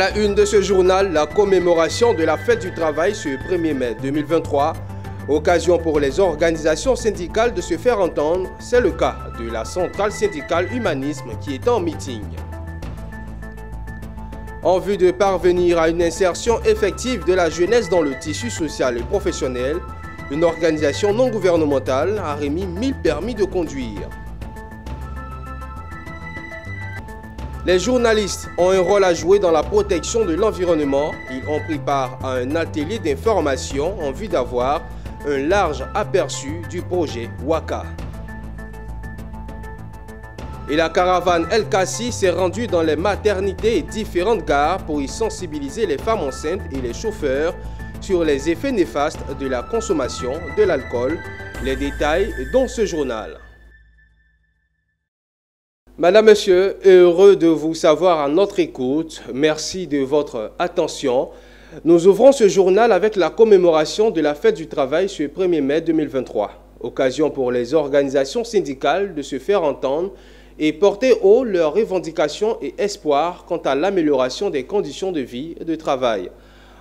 À la une de ce journal, la commémoration de la fête du travail ce 1er mai 2023. Occasion pour les organisations syndicales de se faire entendre, c'est le cas de la centrale syndicale Humanisme qui est en meeting. En vue de parvenir à une insertion effective de la jeunesse dans le tissu social et professionnel, une organisation non gouvernementale a remis 1000 permis de conduire. Les journalistes ont un rôle à jouer dans la protection de l'environnement. Ils ont pris part à un atelier d'information en vue d'avoir un large aperçu du projet WACA. Et la caravane El Kassi s'est rendue dans les maternités et différentes gares pour y sensibiliser les femmes enceintes et les chauffeurs sur les effets néfastes de la consommation de l'alcool. Les détails dans ce journal. Madame, Monsieur, heureux de vous savoir à notre écoute. Merci de votre attention. Nous ouvrons ce journal avec la commémoration de la fête du travail ce 1er mai 2023. Occasion pour les organisations syndicales de se faire entendre et porter haut leurs revendications et espoirs quant à l'amélioration des conditions de vie et de travail.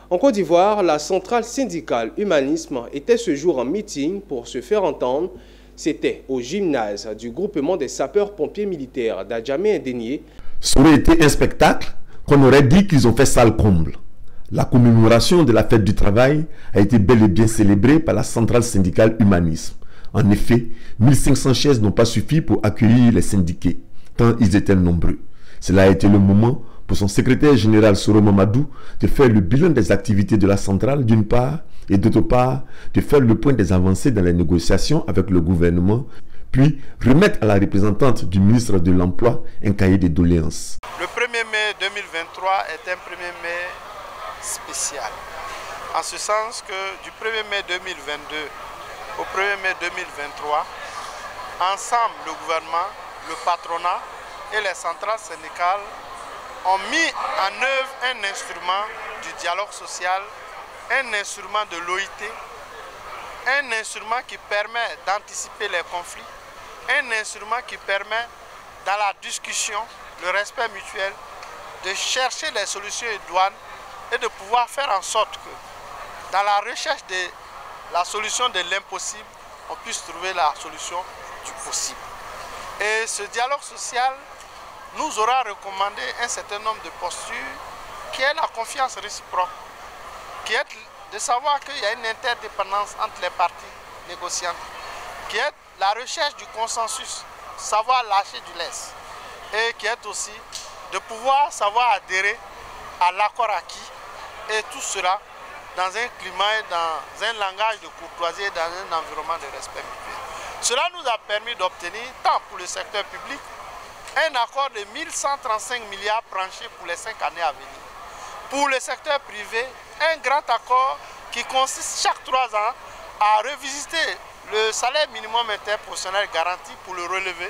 En Côte d'Ivoire, la centrale syndicale Humanisme était ce jour en meeting pour se faire entendre. C'était au gymnase du groupement des sapeurs-pompiers militaires d'Adjamé-Indénié. Ça aurait été un spectacle qu'on aurait dit qu'ils ont fait salle comble. La commémoration de la fête du travail a été bel et bien célébrée par la centrale syndicale Humanisme. En effet, 1500 chaises n'ont pas suffi pour accueillir les syndiqués, tant ils étaient nombreux. Cela a été le moment pour son secrétaire général Soro Mamadou de faire le bilan des activités de la centrale d'une part et d'autre part de faire le point des avancées dans les négociations avec le gouvernement, puis remettre à la représentante du ministre de l'Emploi un cahier de doléances. Le 1er mai 2023 est un 1er mai spécial, en ce sens que du 1er mai 2022 au 1er mai 2023, ensemble le gouvernement, le patronat et les centrales syndicales ont mis en œuvre un instrument du dialogue social, un instrument de l'OIT, un instrument qui permet d'anticiper les conflits, un instrument qui permet dans la discussion, le respect mutuel, de chercher les solutions idoines et de pouvoir faire en sorte que dans la recherche de la solution de l'impossible, on puisse trouver la solution du possible. Et ce dialogue social nous aura recommandé un certain nombre de postures qui est la confiance réciproque, qui est de savoir qu'il y a une interdépendance entre les parties négociantes, qui est la recherche du consensus, savoir lâcher du lest, et qui est aussi de pouvoir savoir adhérer à l'accord acquis, et tout cela dans un climat, dans un langage de courtoisie, dans un environnement de respect mutuel. Cela nous a permis d'obtenir, tant pour le secteur public, un accord de 1135 milliards tranchés pour les 5 années à venir. Pour le secteur privé, un grand accord qui consiste chaque 3 ans à revisiter le salaire minimum interprofessionnel garanti pour le relever,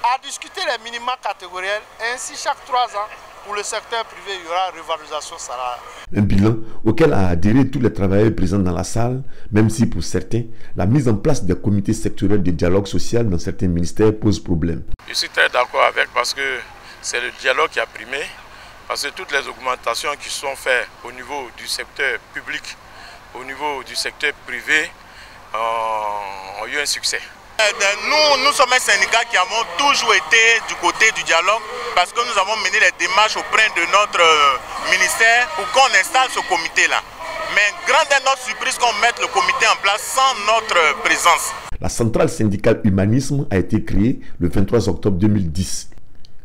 à discuter les minima catégoriels, ainsi chaque 3 ans, pour le secteur privé, il y aura revalorisation salariale. Un bilan auquel a adhéré tous les travailleurs présents dans la salle, même si pour certains, la mise en place des comités sectoriels de dialogue social dans certains ministères pose problème. Je suis très d'accord avec parce que c'est le dialogue qui a primé, parce que toutes les augmentations qui sont faites au niveau du secteur public, au niveau du secteur privé, ont eu un succès. Nous sommes un syndicat qui avons toujours été du côté du dialogue parce que nous avons mené les démarches auprès de notre ministère pour qu'on installe ce comité-là. Mais grande est notre surprise qu'on mette le comité en place sans notre présence. La centrale syndicale Humanisme a été créée le 23 octobre 2010.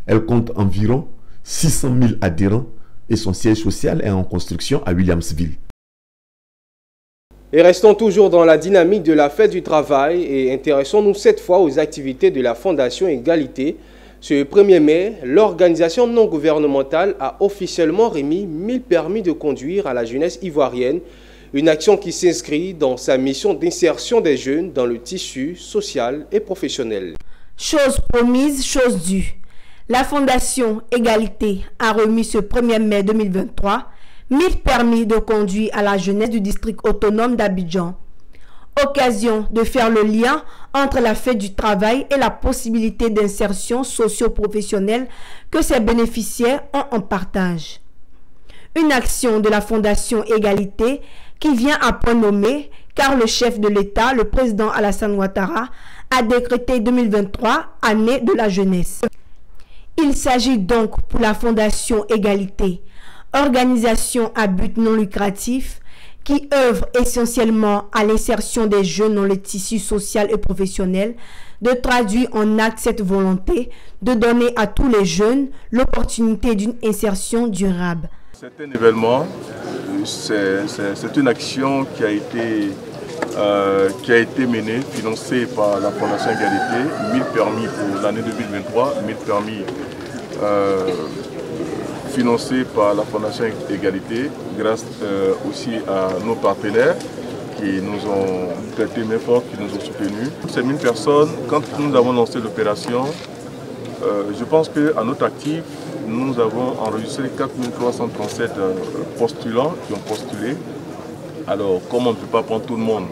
Elle compte environ 600 000 adhérents et son siège social est en construction à Williamsville. Et restons toujours dans la dynamique de la fête du travail et intéressons-nous cette fois aux activités de la Fondation Égalité. Ce 1er mai, l'organisation non gouvernementale a officiellement remis 1000 permis de conduire à la jeunesse ivoirienne, une action qui s'inscrit dans sa mission d'insertion des jeunes dans le tissu social et professionnel. Chose promise, chose due. La Fondation Égalité a remis ce 1er mai 2023 1000 permis de conduire à la jeunesse du district autonome d'Abidjan. Occasion de faire le lien entre la fête du travail et la possibilité d'insertion socio-professionnelle que ses bénéficiaires ont en partage. Une action de la Fondation Égalité qui vient à point nommé car le chef de l'État, le président Alassane Ouattara, a décrété 2023 année de la jeunesse. Il s'agit donc pour la Fondation Égalité, organisation à but non lucratif, qui œuvre essentiellement à l'insertion des jeunes dans le tissu social et professionnel, de traduire en acte cette volonté de donner à tous les jeunes l'opportunité d'une insertion durable. C'est un événement, c'est une action qui a été menée, financée par la Fondation Égalité, 1000 permis pour l'année 2023, 1000 permis financés par la Fondation Égalité, grâce aussi à nos partenaires qui nous ont prêté main forte, qui nous ont soutenus. Ces 1000 personnes, quand nous avons lancé l'opération, je pense qu'à notre actif, nous avons enregistré 4337 postulants qui ont postulé. Alors, comme on ne peut pas prendre tout le monde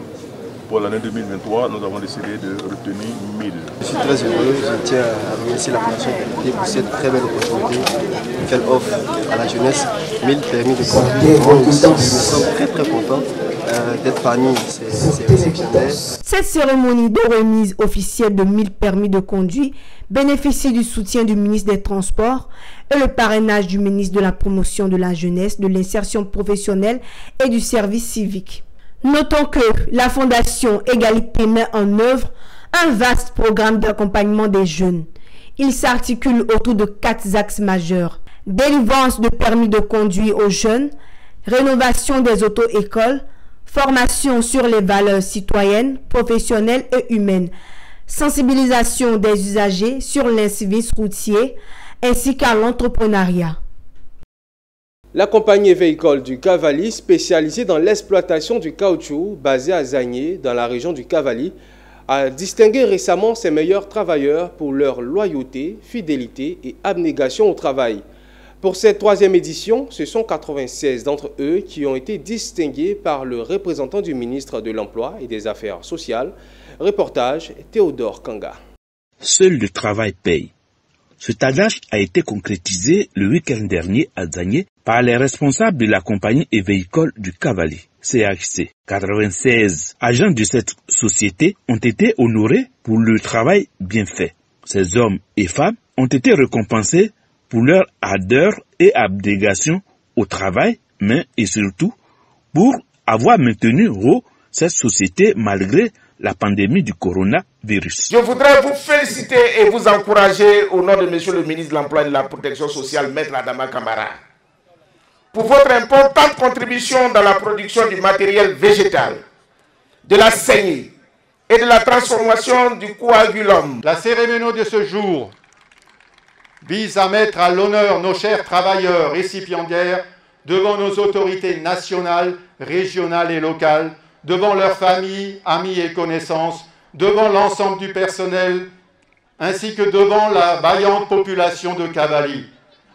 pour l'année 2023, nous avons décidé de retenir 1000. Je suis très heureux, je tiens à remercier la Fondation Égalité pour cette très belle opportunité qu'elle offre à la jeunesse. 1000 permis de conduire. Nous sommes très contents d'être parmi ces récipiendaires. Cette cérémonie de remise officielle de 1000 permis de conduire bénéficie du soutien du ministre des Transports et le parrainage du ministre de la Promotion de la Jeunesse, de l'Insertion professionnelle et du Service civique. Notons que la Fondation Égalité met en œuvre un vaste programme d'accompagnement des jeunes. Il s'articule autour de 4 axes majeurs: délivrance de permis de conduire aux jeunes, rénovation des auto-écoles, formation sur les valeurs citoyennes, professionnelles et humaines, sensibilisation des usagers sur l'incivisme routier ainsi qu'à l'entrepreneuriat. La compagnie Véhicole du Cavali, spécialisée dans l'exploitation du caoutchouc, basée à Zagné, dans la région du Cavali, a distingué récemment ses meilleurs travailleurs pour leur loyauté, fidélité et abnégation au travail. Pour cette 3e édition, ce sont 96 d'entre eux qui ont été distingués par le représentant du ministre de l'Emploi et des Affaires sociales. Reportage Théodore Kanga. Seul le travail paye. Cet adage a été concrétisé le week-end dernier à Zagné par les responsables de la compagnie et véhicole du Cavali, CHC. 96 agents de cette société ont été honorés pour le travail bien fait. Ces hommes et femmes ont été récompensés pour leur ardeur et abnégation au travail, mais et surtout pour avoir maintenu haut cette société malgré la pandémie du coronavirus. Je voudrais vous féliciter et vous encourager au nom de Monsieur le ministre de l'Emploi et de la Protection sociale, Maître Adama Kamara, pour votre importante contribution dans la production du matériel végétal, de la saignée et de la transformation du coagulum. La cérémonie de ce jour vise à mettre à l'honneur nos chers travailleurs récipiendaires devant nos autorités nationales, régionales et locales, devant leurs familles, amis et connaissances, devant l'ensemble du personnel, ainsi que devant la vaillante population de Cavali,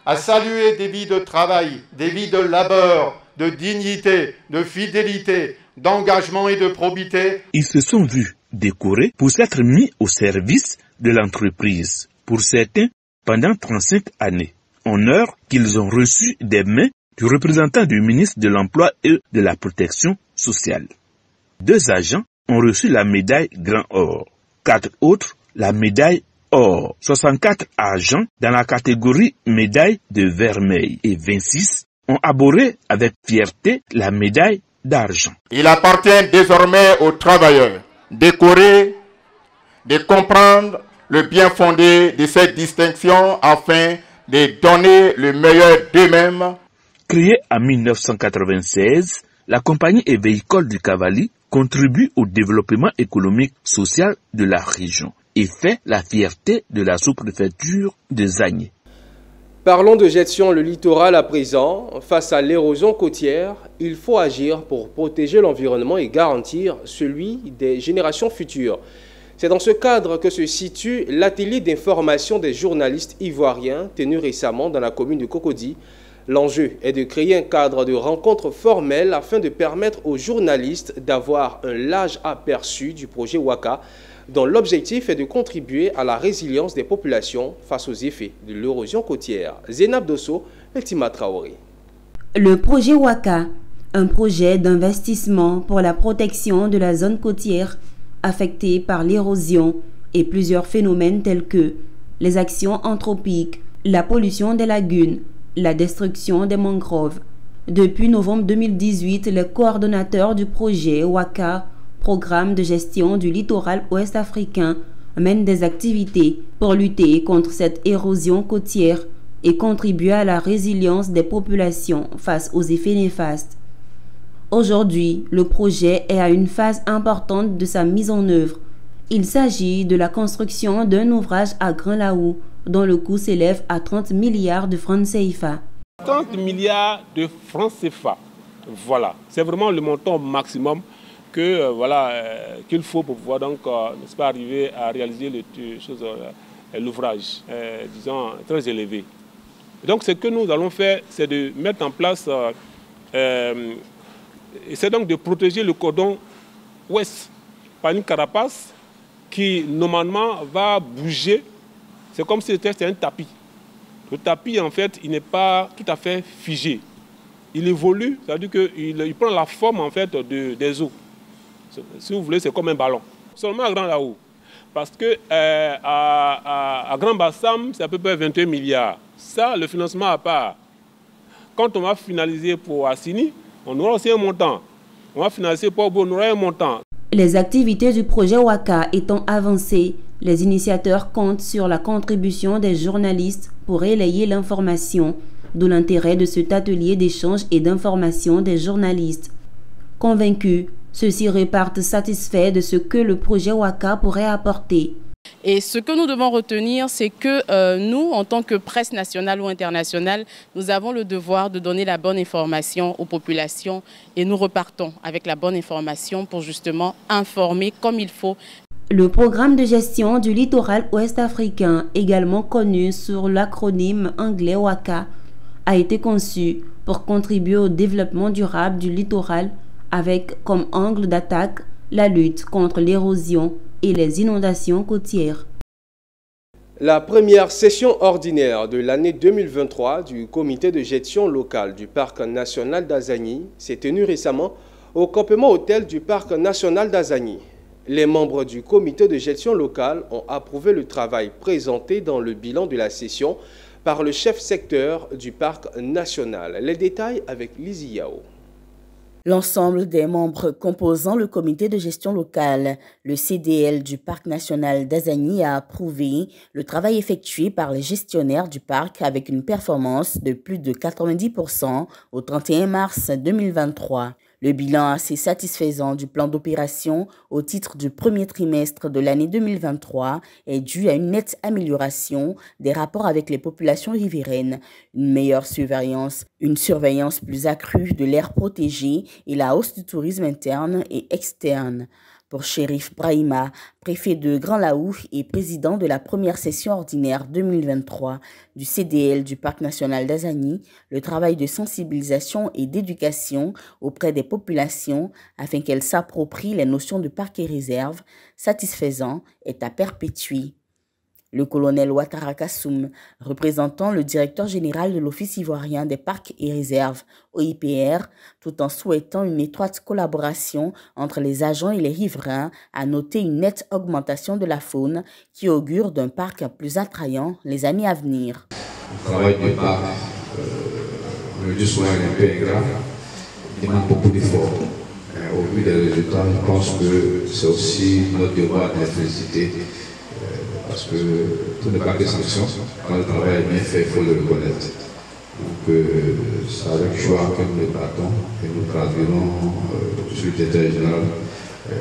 à saluer des vies de travail, des vies de labeur, de dignité, de fidélité, d'engagement et de probité. Ils se sont vus décorés pour s'être mis au service de l'entreprise, pour certains pendant 35 années, honneur qu'ils ont reçu des mains du représentant du ministre de l'Emploi et de la Protection sociale. 2 agents ont reçu la médaille Grand Or, 4 autres la médaille Or, 64 agents dans la catégorie médaille de vermeil et 26 ont arboré avec fierté la médaille d'argent. Il appartient désormais aux travailleurs décorés de comprendre le bien fondé de cette distinction afin de donner le meilleur d'eux-mêmes. Créée en 1996, la compagnie et véhicole du Cavali contribue au développement économique social de la région et fait la fierté de la sous-préfecture de Zagné. Parlons de gestion le littoral à présent. Face à l'érosion côtière, il faut agir pour protéger l'environnement et garantir celui des générations futures. C'est dans ce cadre que se situe l'atelier d'information des journalistes ivoiriens tenu récemment dans la commune de Cocody. L'enjeu est de créer un cadre de rencontre formel afin de permettre aux journalistes d'avoir un large aperçu du projet Waka, dont l'objectif est de contribuer à la résilience des populations face aux effets de l'érosion côtière. Zénab Dosso, Ultima Traoré. Le projet Waka, un projet d'investissement pour la protection de la zone côtière affectée par l'érosion et plusieurs phénomènes tels que les actions anthropiques, la pollution des lagunes, la destruction des mangroves. Depuis novembre 2018, les coordonnateurs du projet Waka, programme de gestion du littoral ouest africain, mènent des activités pour lutter contre cette érosion côtière et contribuer à la résilience des populations face aux effets néfastes. Aujourd'hui, le projet est à une phase importante de sa mise en œuvre. Il s'agit de la construction d'un ouvrage à Grand Laou, dont le coût s'élève à 30 milliards de francs CFA. 30 milliards de francs CFA, voilà, c'est vraiment le montant maximum que qu'il faut pour pouvoir donc n'est-ce pas, arriver à réaliser l'ouvrage, disons très élevé. Donc ce que nous allons faire, c'est de mettre en place, c'est donc de protéger le cordon ouest par une carapace qui normalement va bouger. C'est comme si c'était un tapis. Le tapis, en fait, il n'est pas tout à fait figé. Il évolue, c'est-à-dire qu'il prend la forme en fait des eaux. Si vous voulez, c'est comme un ballon. Seulement à Grand Laou. Parce que à Grand Bassam, c'est à peu près 21 milliards. Ça, le financement à part. Quand on va finaliser pour Assini, on aura aussi un montant. On va financer pour Obo, on aura un montant. Les activités du projet Waka étant avancées, les initiateurs comptent sur la contribution des journalistes pour relayer l'information, d'où l'intérêt de cet atelier d'échange et d'information des journalistes. Convaincus, ceux-ci repartent satisfaits de ce que le projet Waka pourrait apporter. Et ce que nous devons retenir, c'est que nous, en tant que presse nationale ou internationale, nous avons le devoir de donner la bonne information aux populations et nous repartons avec la bonne information pour justement informer comme il faut. Le programme de gestion du littoral ouest africain, également connu sous l'acronyme anglais Waka, a été conçu pour contribuer au développement durable du littoral avec comme angle d'attaque la lutte contre l'érosion et les inondations côtières. La première session ordinaire de l'année 2023 du comité de gestion locale du parc national d'Azani s'est tenue récemment au campement hôtel du parc national d'Azani. Les membres du comité de gestion locale ont approuvé le travail présenté dans le bilan de la session par le chef secteur du parc national. Les détails avec Lizzie Yao. L'ensemble des membres composant le comité de gestion locale, le CDL du parc national d'Azani, a approuvé le travail effectué par les gestionnaires du parc avec une performance de plus de 90% au 31 mars 2023. Le bilan assez satisfaisant du plan d'opération au titre du premier trimestre de l'année 2023 est dû à une nette amélioration des rapports avec les populations riveraines, une meilleure surveillance, une surveillance plus accrue de l'aire protégé et la hausse du tourisme interne et externe. Pour Chérif Brahima, préfet de Grand Laou et président de la première session ordinaire 2023 du CDL du parc national d'Azani, le travail de sensibilisation et d'éducation auprès des populations afin qu'elles s'approprient les notions de parc et réserve satisfaisant est à perpétuer. Le colonel Ouattara Kassoum, représentant le directeur général de l'Office ivoirien des parcs et réserves, OIPR, tout en souhaitant une étroite collaboration entre les agents et les riverains, a noté une nette augmentation de la faune qui augure d'un parc plus attrayant les années à venir. Le travail du parc, le dit souvent un peu ingrat, demande beaucoup d'efforts. Au vu des résultats, je pense que c'est aussi notre devoir de les féliciter. Parce que tout n'est pas que sanction. Quand le travail est bien fait, il faut le reconnaître. Donc c'est avec joie que nous le battons et nous traduirons sur le territoire général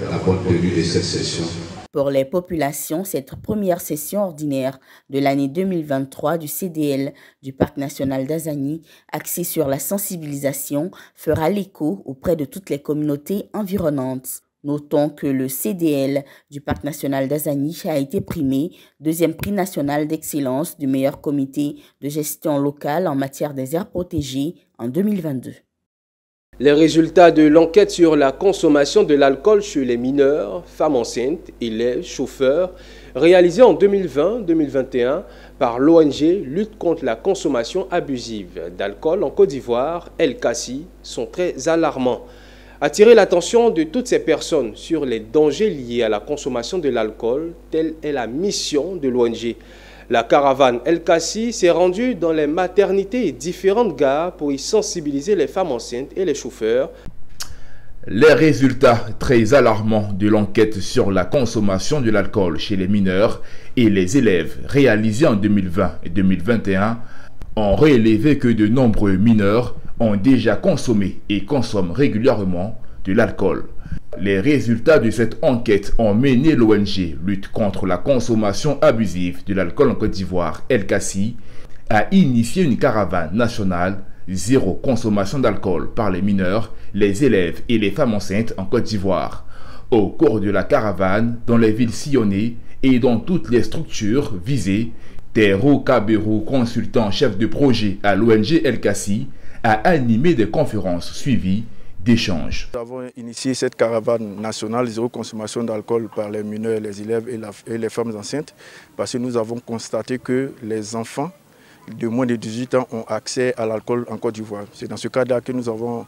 la bonne tenue de cette session. Pour les populations, cette première session ordinaire de l'année 2023 du CDL du parc national d'Azani, axée sur la sensibilisation, fera l'écho auprès de toutes les communautés environnantes. Notons que le CDL du parc national d'Azani a été primé, deuxième prix national d'excellence du meilleur comité de gestion locale en matière des aires protégées en 2022. Les résultats de l'enquête sur la consommation de l'alcool chez les mineurs, femmes enceintes, élèves, chauffeurs, réalisée en 2020-2021 par l'ONG Lutte contre la consommation abusive d'alcool en Côte d'Ivoire, LKC, sont très alarmants. Attirer l'attention de toutes ces personnes sur les dangers liés à la consommation de l'alcool, telle est la mission de l'ONG. La caravane LKC s'est rendue dans les maternités et différentes gares pour y sensibiliser les femmes enceintes et les chauffeurs. Les résultats très alarmants de l'enquête sur la consommation de l'alcool chez les mineurs et les élèves réalisée en 2020 et 2021 ont révélé que de nombreux mineurs ont déjà consommé et consomment régulièrement de l'alcool. Les résultats de cette enquête ont mené l'ONG Lutte contre la consommation abusive de l'alcool en Côte d'Ivoire, LKC, à initier une caravane nationale zéro consommation d'alcool par les mineurs, les élèves et les femmes enceintes en Côte d'Ivoire. Au cours de la caravane, dans les villes sillonnées et dans toutes les structures visées, Tero Kaberu, consultant chef de projet à l'ONG LKC, a animé des conférences suivies d'échanges. Nous avons initié cette caravane nationale zéro consommation d'alcool par les mineurs, les élèves et les femmes enceintes parce que nous avons constaté que les enfants de moins de 18 ans ont accès à l'alcool en Côte d'Ivoire. C'est dans ce cadre que nous avons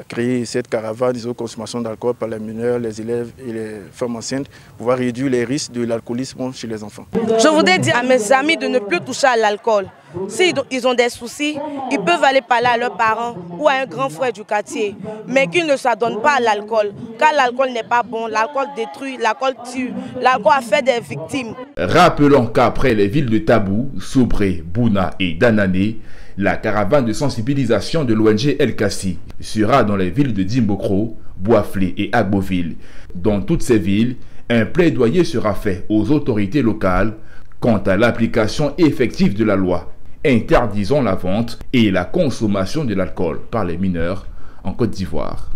créé cette caravane zéro consommation d'alcool par les mineurs, les élèves et les femmes enceintes pour pouvoir réduire les risques de l'alcoolisme chez les enfants. Je voudrais dire à mes amis de ne plus toucher à l'alcool. S'ils ont des soucis, ils peuvent aller parler à leurs parents ou à un grand frère du quartier, mais qu'ils ne s'adonnent pas à l'alcool, car l'alcool n'est pas bon, l'alcool détruit, l'alcool tue, l'alcool a fait des victimes. Rappelons qu'après les villes de Tabou, Sobré, Bouna et Danané, la caravane de sensibilisation de l'ONG LKC sera dans les villes de Dimbokro, Boisflé et Agboville. Dans toutes ces villes, un plaidoyer sera fait aux autorités locales quant à l'application effective de la loi interdisant la vente et la consommation de l'alcool par les mineurs en Côte d'Ivoire.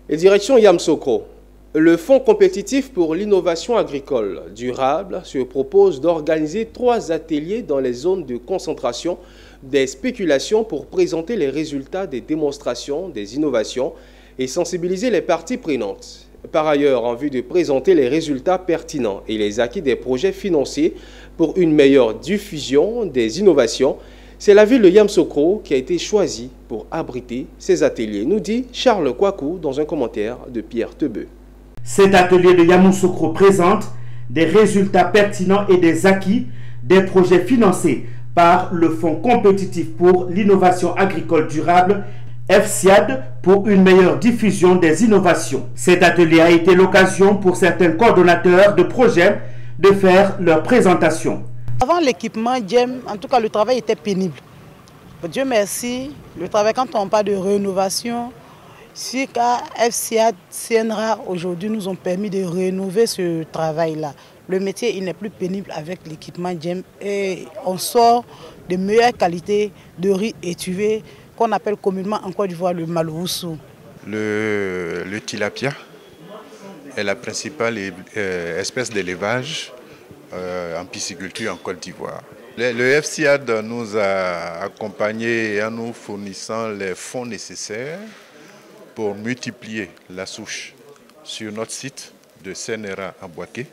Et direction Yamsokro. Le Fonds compétitif pour l'innovation agricole durable se propose d'organiser 3 ateliers dans les zones de concentration des spéculations pour présenter les résultats des démonstrations des innovations et sensibiliser les parties prenantes. Par ailleurs, en vue de présenter les résultats pertinents et les acquis des projets financiers pour une meilleure diffusion des innovations, c'est la ville de Yamsokro qui a été choisie pour abriter ces ateliers, nous dit Charles Kouakou dans un commentaire de Pierre Tebeu. Cet atelier de Yamoussoukro présente des résultats pertinents et des acquis des projets financés par le Fonds compétitif pour l'innovation agricole durable, FSIAD, pour une meilleure diffusion des innovations. Cet atelier a été l'occasion pour certains coordonnateurs de projets de faire leur présentation. Avant l'équipement GEM, en tout cas le travail était pénible. Dieu merci, le travail quand on parle de rénovation, SICA, FSIAD, CNRA aujourd'hui nous ont permis de rénover ce travail-là. Le métier il n'est plus pénible avec l'équipement GEM et on sort de meilleures qualités de riz étuvé qu'on appelle communément en Côte d'Ivoire le maloussou. Le tilapia est la principale espèce d'élevage en pisciculture en Côte d'Ivoire. Le FSIAD nous a accompagnés en nous fournissant les fonds nécessaires pour multiplier la souche sur notre site de CNRA à Boaké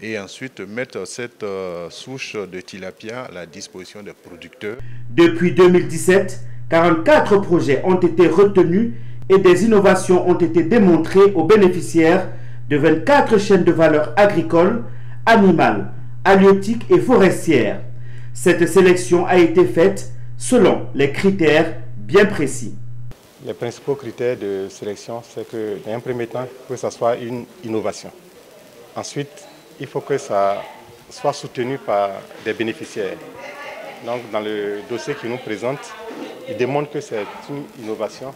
et ensuite mettre cette souche de tilapia à la disposition des producteurs. Depuis 2017, 44 projets ont été retenus et des innovations ont été démontrées aux bénéficiaires de 24 chaînes de valeur agricoles, animales, halieutiques et forestières. Cette sélection a été faite selon les critères bien précis. Les principaux critères de sélection, c'est que, dans un premier temps, que ça soit une innovation. Ensuite, il faut que ça soit soutenu par des bénéficiaires. Donc, dans le dossier qu'ils nous présentent, ils démontrent que c'est une innovation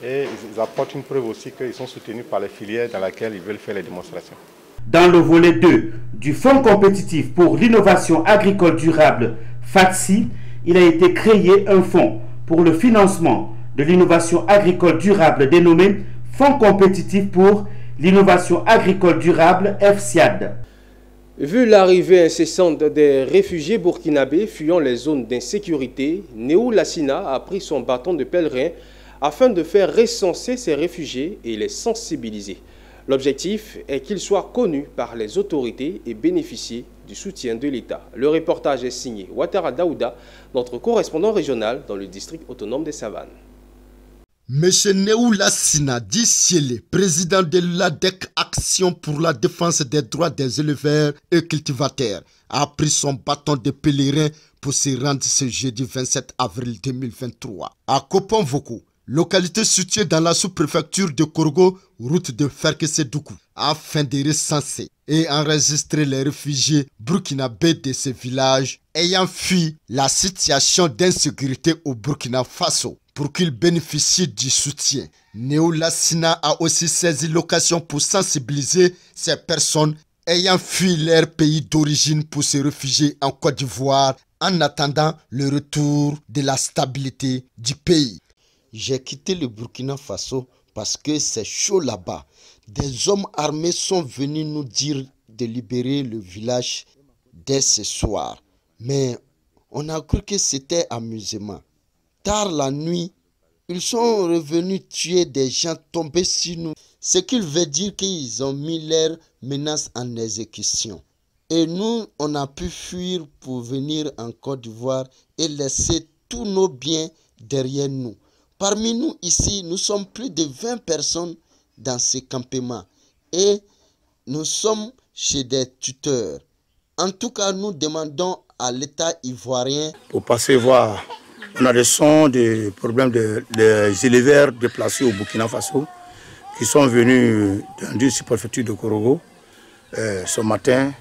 et ils apportent une preuve aussi qu'ils sont soutenus par les filières dans lesquelles ils veulent faire les démonstrations. Dans le volet 2 du Fonds compétitif pour l'innovation agricole durable, FATSI, il a été créé un fonds pour le financement de l'innovation agricole durable dénommé Fonds compétitif pour l'innovation agricole durable, FSIAD. Vu l'arrivée incessante des réfugiés burkinabés fuyant les zones d'insécurité, Néou Lassina a pris son bâton de pèlerin afin de faire recenser ces réfugiés et les sensibiliser. L'objectif est qu'ils soient connus par les autorités et bénéficier du soutien de l'État. Le reportage est signé Ouattara Daouda, notre correspondant régional dans le district autonome des Savanes. M. Neoula Sina Dissiele, président de l'ADEC Action pour la défense des droits des éleveurs et cultivateurs, a pris son bâton de pèlerin pour se rendre ce jeudi 27 avril 2023 à Kopanvoko, localité située dans la sous-préfecture de Korgo, route de Ferkesedoukou, afin de recenser et enregistrer les réfugiés burkinabés de ces villages ayant fui la situation d'insécurité au Burkina Faso pour qu'ils bénéficient du soutien. Neoula Sina a aussi saisi l'occasion pour sensibiliser ces personnes ayant fui leur pays d'origine pour se réfugier en Côte d'Ivoire en attendant le retour de la stabilité du pays. J'ai quitté le Burkina Faso parce que c'est chaud là-bas. Des hommes armés sont venus nous dire de libérer le village dès ce soir. Mais on a cru que c'était amusement. Tard la nuit, ils sont revenus tuer des gens tombés sur nous. Ce qui veut dire qu'ils ont mis leurs menaces en exécution. Et nous, on a pu fuir pour venir en Côte d'Ivoire et laisser tous nos biens derrière nous. Parmi nous ici, nous sommes plus de 20 personnes dans ces campements et nous sommes chez des tuteurs. En tout cas, nous demandons à l'État ivoirien pour passer voir. On a des sons des problèmes des éleveurs déplacés au Burkina Faso qui sont venus dans une sous-préfecture de Korogo ce matin.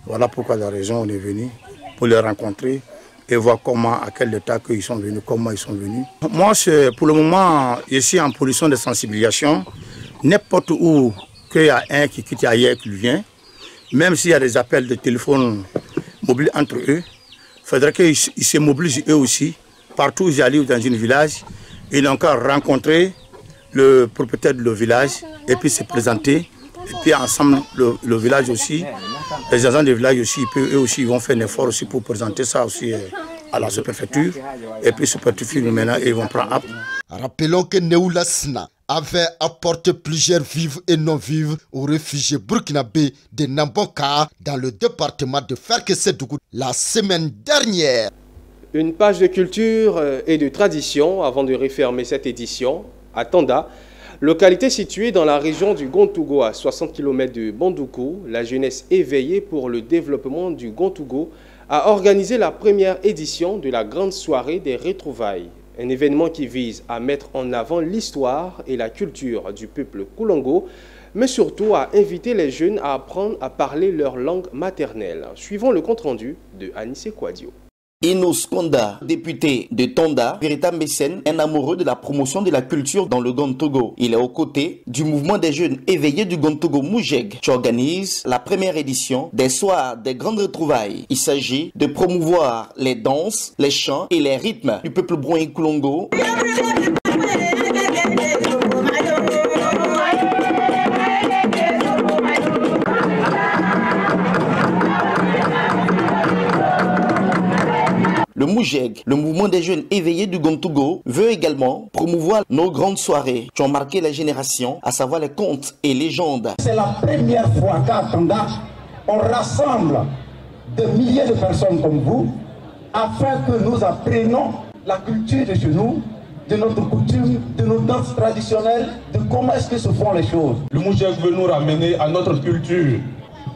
Voilà pourquoi la raison on est venu pour les rencontrer et voir comment, à quel état ils sont venus, comment ils sont venus. Moi, pour le moment, je suis en position de sensibilisation. N'importe où qu'il y a un qui quitte ailleurs, qui vient, même s'il y a des appels de téléphone mobiles entre eux, il faudrait qu'ils se mobilisent eux aussi. Partout où j'allais dans un village, ils ont encore rencontré le propriétaire de le village et puis se présenter. Et puis ensemble, le village aussi, les agents du village aussi, eux aussi, ils vont faire un effort aussi pour présenter ça aussi à la sous-préfecture. Et puis sous-préfecture, maintenant, ils vont prendre acte. Rappelons que Neoula Sina avait apporté plusieurs vivres et non-vivres aux réfugiés burkinabés de Namboka dans le département de Ferkesedoukou la semaine dernière. Une page de culture et de tradition avant de refermer cette édition. À Tanda, localité située dans la région du Gontougo à 60 km de Bandoukou, la jeunesse éveillée pour le développement du Gontougo a organisé la première édition de la grande soirée des retrouvailles. Un événement qui vise à mettre en avant l'histoire et la culture du peuple Koulongo, mais surtout à inviter les jeunes à apprendre à parler leur langue maternelle. Suivons le compte-rendu de Anissé Kouadio. Inos Konda, député de Tonda, véritable mécène, un amoureux de la promotion de la culture dans le Gontougo. Il est aux côtés du mouvement des jeunes éveillés du Gontougo Moujeg, qui organise la première édition des soirs des grandes retrouvailles. Il s'agit de promouvoir les danses, les chants et les rythmes du peuple Brouen Koulongo. Le Moujeg, le mouvement des jeunes éveillés du Gontougo, veut également promouvoir nos grandes soirées qui ont marqué la génération, à savoir les contes et légendes. C'est la première fois qu'à Tanda, on rassemble des milliers de personnes comme vous afin que nous apprenions la culture de chez nous, de notre coutume, de nos danses traditionnelles, de comment est-ce que se font les choses. Le Moujeg veut nous ramener à notre culture.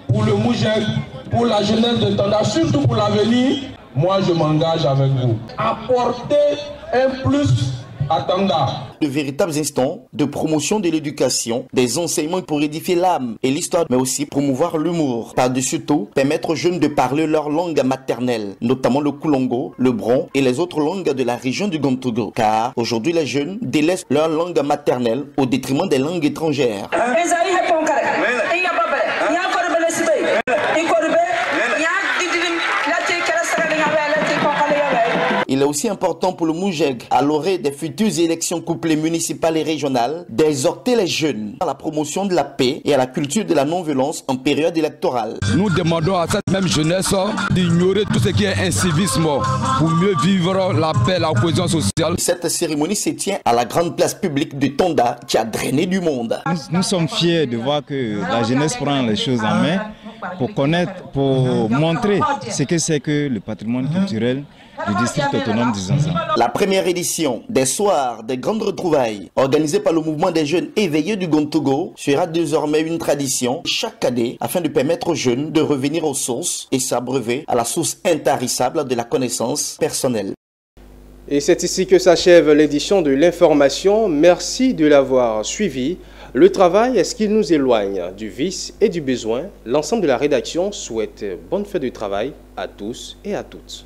Pour le Moujeg, pour la jeunesse de Tanda, surtout pour l'avenir, moi je m'engage avec vous. Apporter un plus à Tanda. De véritables instants de promotion de l'éducation, des enseignements pour édifier l'âme et l'histoire, mais aussi promouvoir l'humour. Par-dessus tout, permettre aux jeunes de parler leur langue maternelle, notamment le Koulongo, le Bron et les autres langues de la région du Gontougo. Car aujourd'hui, les jeunes délaissent leur langue maternelle au détriment des langues étrangères. Il Il est aussi important pour le Moujeg, à l'orée des futures élections couplées municipales et régionales, d'exhorter les jeunes à la promotion de la paix et à la culture de la non-violence en période électorale. Nous demandons à cette même jeunesse d'ignorer tout ce qui est incivisme pour mieux vivre la paix, la cohésion sociale. Cette cérémonie se tient à la grande place publique de Tonda qui a drainé du monde. Nous sommes fiers de voir que la jeunesse prend les choses en main pour connaître, pour montrer ce que c'est que le patrimoine culturel du district autonome du Zanza. La première édition des soirs des grandes retrouvailles organisée par le mouvement des jeunes éveillés du Gontogo sera désormais une tradition chaque année afin de permettre aux jeunes de revenir aux sources et s'abreuver à la source intarissable de la connaissance personnelle. Et c'est ici que s'achève l'édition de l'information. Merci de l'avoir suivi. Le travail est ce qu'il nous éloigne du vice et du besoin. L'ensemble de la rédaction souhaite bonne fête de travail à tous et à toutes.